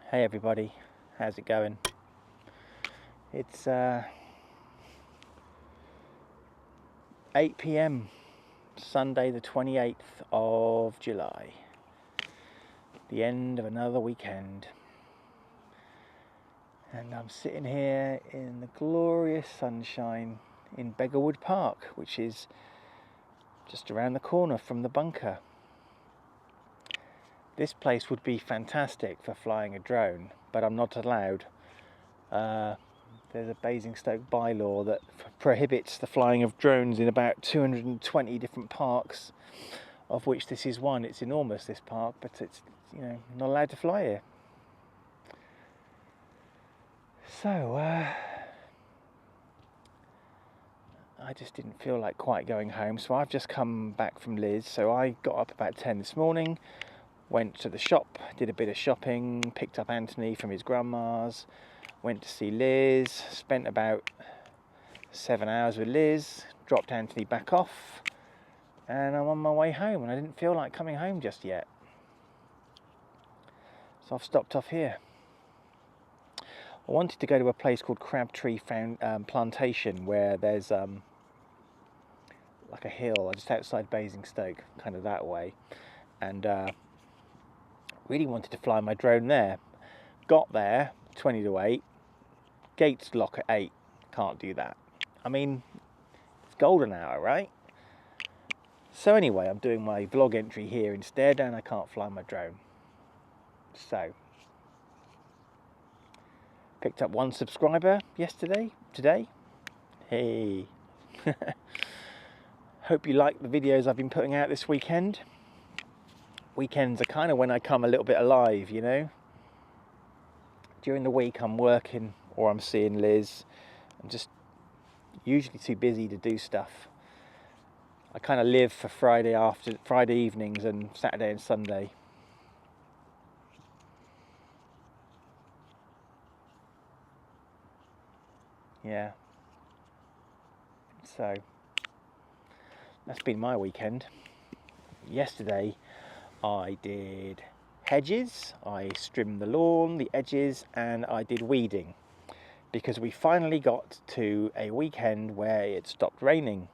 Hey everybody, how's it going? It's 8 p.m. Sunday the 28th of July, the end of another weekend, and I'm sitting here in the glorious sunshine in Beggarwood Park, which is just around the corner from the bunker. This place would be fantastic for flying a drone, but I'm not allowed. There's a Basingstoke bylaw that prohibits the flying of drones in about 220 different parks, of which this is one. It's enormous, this park, but it's not allowed to fly here. So I just didn't feel like quite going home, so I've just come back from Liz. So I got up about 10 this morning, went to the shop, did a bit of shopping, picked up Anthony from his grandma's, went to see Liz, spent about 7 hours with Liz, dropped Anthony back off, and I'm on my way home, and I didn't feel like coming home just yet. So I've stopped off here. I wanted to go to a place called Crabtree Plantation, where there's like a hill just outside Basingstoke, kind of that way, and really wanted to fly my drone there. Got there 20 to 8, gates lock at 8, can't do that. I mean, it's golden hour, right? So anyway, I'm doing my vlog entry here instead, and I can't fly my drone. So, picked up 1 subscriber today. Hey. Hope you like the videos I've been putting out this weekend. Weekends are kind of when I come a little bit alive, you know. During the week I'm working or I'm seeing Liz. I'm just usually too busy to do stuff. I kind of live for Friday evenings and Saturday and Sunday. Yeah. So that's been my weekend. Yesterday I did hedges, I trimmed the lawn, the edges, and I did weeding, because we finally got to a weekend where it stopped raining.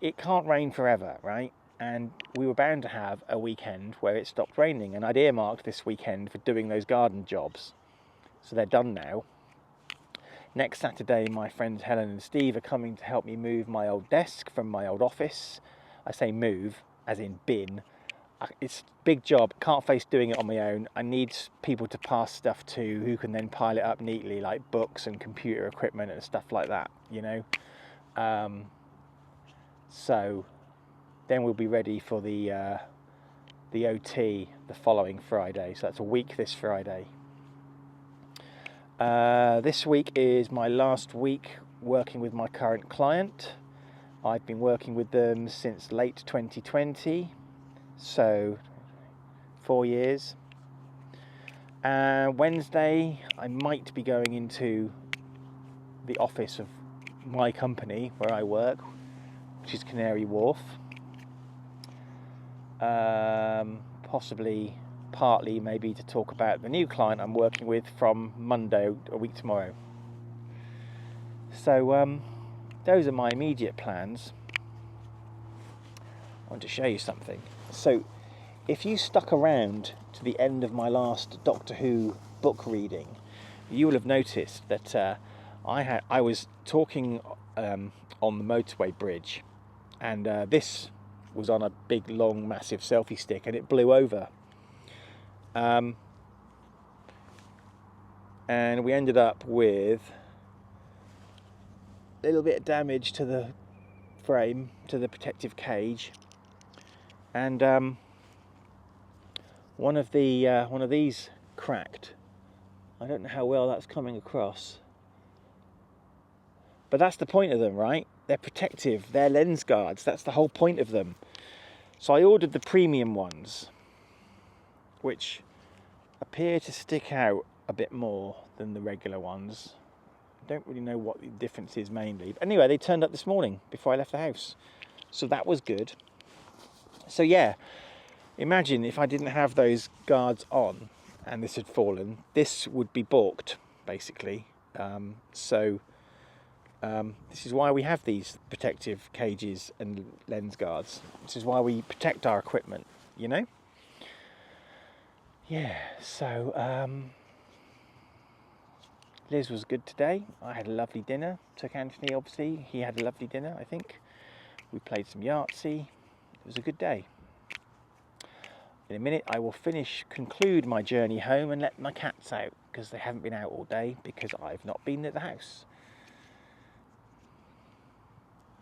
It can't rain forever, right? And we were bound to have a weekend where it stopped raining, and I'd earmarked this weekend for doing those garden jobs. So they're done now. Next Saturday, my friends Helen and Steve are coming to help me move my old desk from my old office. I say move, as in bin. It's a big job, can't face doing it on my own. I need people to pass stuff to who can then pile it up neatly, like books and computer equipment and stuff like that, you know. So then we'll be ready for the OT the following Friday. So that's a week this Friday. This week is my last week working with my current client. I've been working with them since late 2020, so 4 years. Wednesday I might be going into the office of my company where I work, which is Canary Wharf. Partly maybe to talk about the new client I'm working with from Monday, a week tomorrow. So those are my immediate plans. I want to show you something. So if you stuck around to the end of my last Doctor Who book reading, you will have noticed that I was talking on the motorway bridge, and this was on a big, long, massive selfie stick, and it blew over. And we ended up with a little bit of damage to the frame, to the protective cage, and one of these cracked. I don't know how well that's coming across, but that's the point of them, right? They're protective, they're lens guards, that's the whole point of them. So I ordered the premium ones, which appear to stick out a bit more than the regular ones. I don't really know what the difference is mainly. But anyway, they turned up this morning before I left the house, so that was good. So yeah, imagine if I didn't have those guards on, and this had fallen, this would be balked, basically. This is why we have these protective cages and lens guards. This is why we protect our equipment, you know? Yeah, so Liz was good today. I had a lovely dinner. Took Anthony, obviously. He had a lovely dinner, I think. We played some Yahtzee. It was a good day. In a minute, I will conclude my journey home and let my cats out, because they haven't been out all day, because I've not been at the house.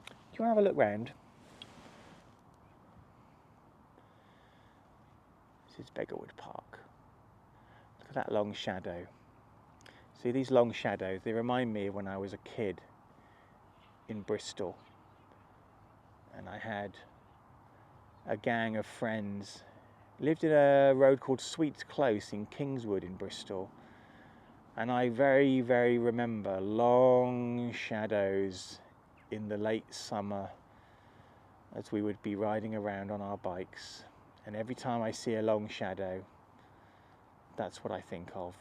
Do you want to have a look round? This is Beggarwood Park. Look at that long shadow. See, these long shadows, they remind me of when I was a kid in Bristol. And I had a gang of friends. Lived in a road called Sweets Close in Kingswood in Bristol. And I very, very remember long shadows in the late summer as we would be riding around on our bikes. And every time I see a long shadow, that's what I think of.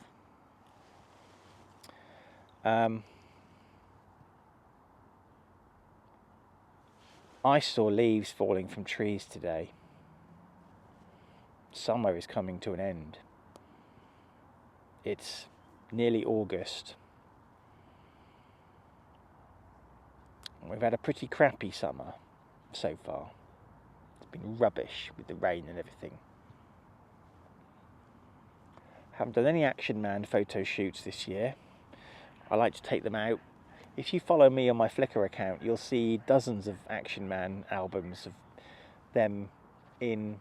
I saw leaves falling from trees today. Summer is coming to an end. It's nearly August. We've had a pretty crappy summer so far. It's been rubbish with the rain and everything. Haven't done any Action Man photo shoots this year. I like to take them out. If you follow me on my Flickr account, you'll see dozens of Action Man albums of them in,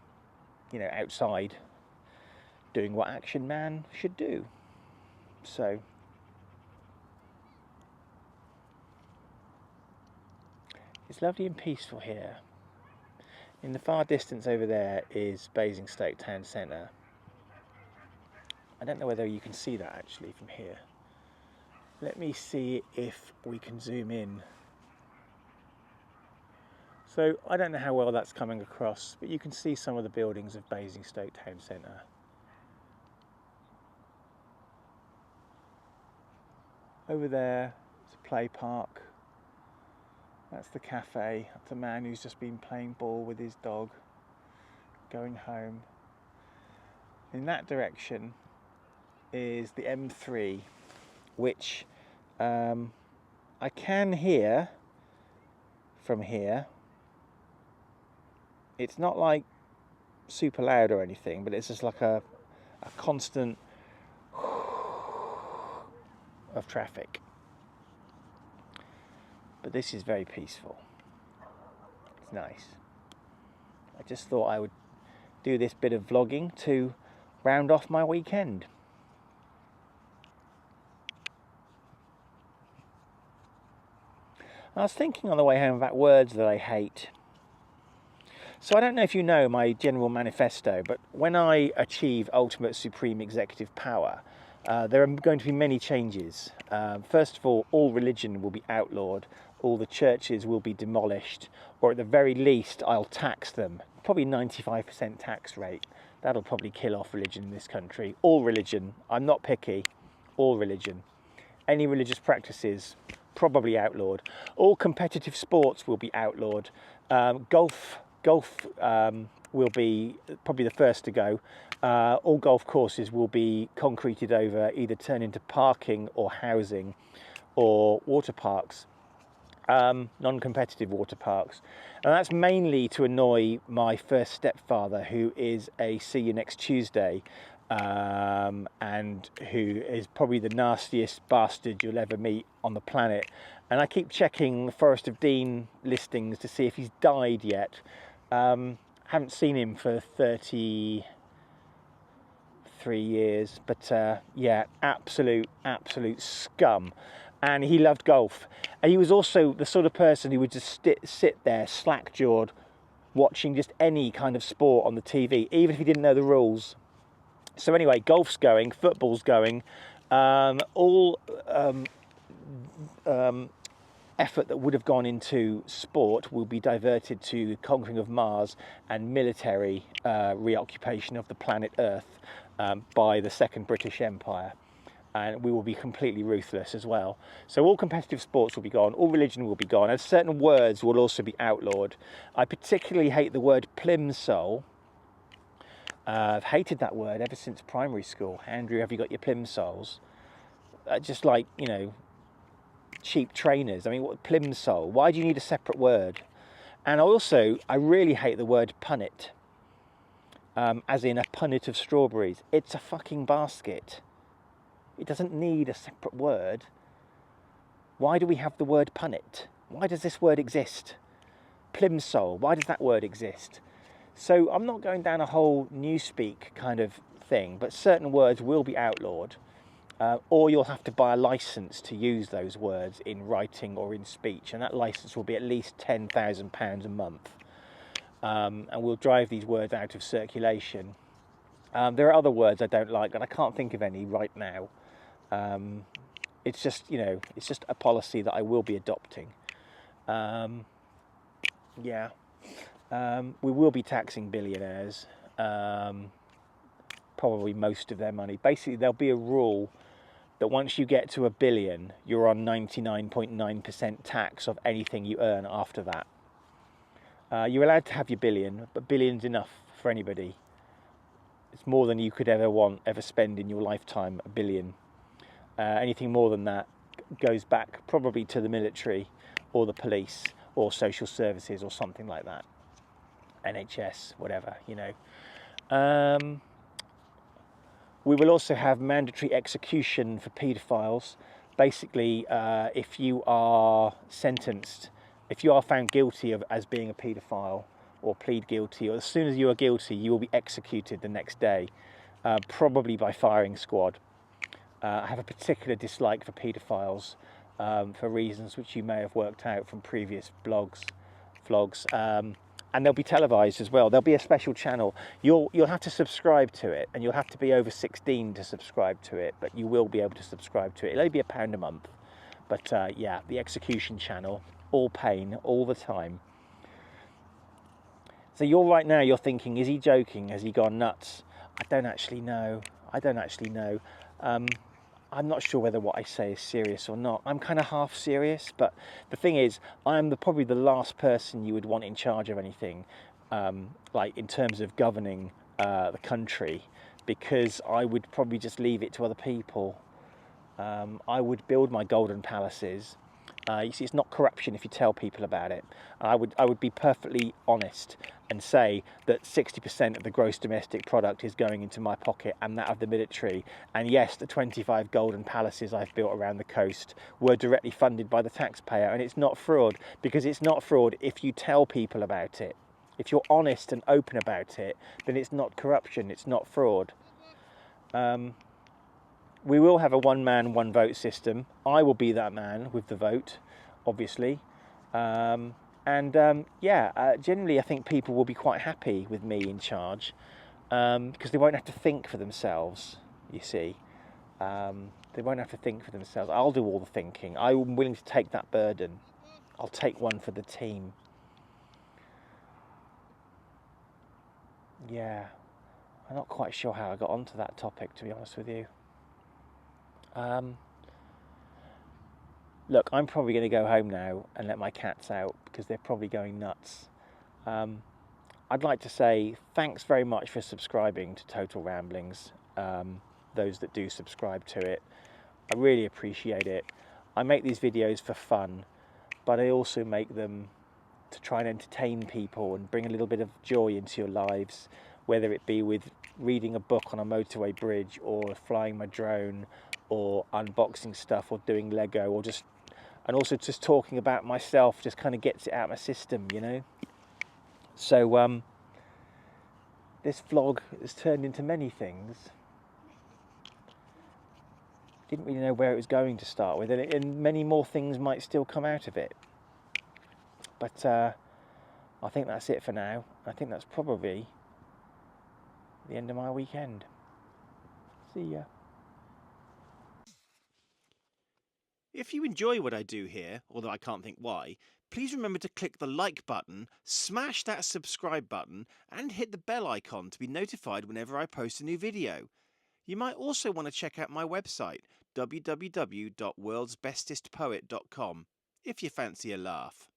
outside doing what Action Man should do. So it's lovely and peaceful here. In the far distance over there is Basingstoke Town Centre. I don't know whether you can see that actually from here. Let me see if we can zoom in. So I don't know how well that's coming across, but you can see some of the buildings of Basingstoke Town Centre. Over there is a play park. That's the cafe. That's a man who's just been playing ball with his dog, going home. In that direction is the M3, which I can hear from here. It's not like super loud or anything, but it's just like a constant of traffic. But this is very peaceful. It's nice. I just thought I would do this bit of vlogging to round off my weekend. I was thinking on the way home about words that I hate. So I don't know if you know my general manifesto, but when I achieve ultimate supreme executive power, there are going to be many changes. First of all religion will be outlawed, all the churches will be demolished, or at the very least I'll tax them. Probably 95% tax rate. That'll probably kill off religion in this country. All religion, I'm not picky, all religion. Any religious practices, probably outlawed. All competitive sports will be outlawed. Golf will be probably the first to go. All golf courses will be concreted over, either turn into parking or housing, or water parks, non-competitive water parks. And that's mainly to annoy my first stepfather, who is a see you next Tuesday, and who is probably the nastiest bastard you'll ever meet on the planet. And I keep checking the Forest of Dean listings to see if he's died yet. Haven't seen him for 33 years, but yeah, absolute scum. And he loved golf. And he was also the sort of person who would just sit there slack-jawed watching just any kind of sport on the TV, even if he didn't know the rules. So anyway, golf's going, football's going, all effort that would have gone into sport will be diverted to conquering of Mars and military reoccupation of the planet Earth by the Second British Empire. And we will be completely ruthless as well. So all competitive sports will be gone, all religion will be gone, and certain words will also be outlawed. I particularly hate the word plimsoll. I've hated that word ever since primary school. Andrew, have you got your plimsolls? Just like, you know, cheap trainers. I mean, what plimsoll? Why do you need a separate word? And also, I really hate the word punnet, as in a punnet of strawberries. It's a fucking basket. It doesn't need a separate word. Why do we have the word punnet? Why does this word exist? Plimsoll, why does that word exist? So I'm not going down a whole newspeak kind of thing, but certain words will be outlawed, or you'll have to buy a license to use those words in writing or in speech, and that license will be at least £10,000 a month, and we'll drive these words out of circulation. There are other words I don't like, and I can't think of any right now. It's just, you know, it's just a policy that I will be adopting. Yeah. We will be taxing billionaires, probably most of their money. Basically, there'll be a rule that once you get to $1 billion, you're on 99.9% tax of anything you earn after that. You're allowed to have your billion, but billion's enough for anybody. It's more than you could ever spend in your lifetime, $1 billion. Anything more than that goes back probably to the military or the police or social services or something like that. NHS, whatever, you know. We will also have mandatory execution for paedophiles. Basically, if you are sentenced, if you are found guilty of as being a paedophile or plead guilty, or as soon as you are guilty, you will be executed the next day, probably by firing squad. I have a particular dislike for paedophiles for reasons which you may have worked out from previous vlogs. And they'll be televised as well. There'll be a special channel. You'll have to subscribe to it, and you'll have to be over 16 to subscribe to it, but you will be able to subscribe to it. It'll only be £1 a month. But yeah, the execution channel, all pain, all the time. So right now you're thinking, is he joking? Has he gone nuts? I don't actually know. I'm not sure whether what I say is serious or not. I'm kind of half serious, but the thing is, I'm probably the last person you would want in charge of anything, like in terms of governing the country, because I would probably just leave it to other people. I would build my golden palaces. You see, it's not corruption if you tell people about it. I would be perfectly honest and say that 60% of the gross domestic product is going into my pocket and that of the military. And yes, the 25 golden palaces I've built around the coast were directly funded by the taxpayer. And it's not fraud, because it's not fraud if you tell people about it. If you're honest and open about it, then it's not corruption, it's not fraud. We will have a one-man, one-vote system. I will be that man with the vote, obviously. Generally I think people will be quite happy with me in charge, because they won't have to think for themselves, you see. They won't have to think for themselves. I'll do all the thinking. I'm willing to take that burden. I'll take one for the team. Yeah, I'm not quite sure how I got onto that topic, to be honest with you. Look, I'm probably going to go home now and let my cats out because they're probably going nuts. I'd like to say thanks very much for subscribing to Total Ramblings, those that do subscribe to it. I really appreciate it. I make these videos for fun, but I also make them to try and entertain people and bring a little bit of joy into your lives, whether it be with reading a book on a motorway bridge or flying my drone or unboxing stuff or doing Lego, or and also just talking about myself just kind of gets it out of my system, you know. So this vlog has turned into many things. Didn't really know where it was going to start with, and many more things might still come out of it. But I think that's it for now. I think that's probably the end of my weekend. See ya. If you enjoy what I do here, although I can't think why, please remember to click the like button, smash that subscribe button, and hit the bell icon to be notified whenever I post a new video. You might also want to check out my website, www.worldsbestestpoet.com, if you fancy a laugh.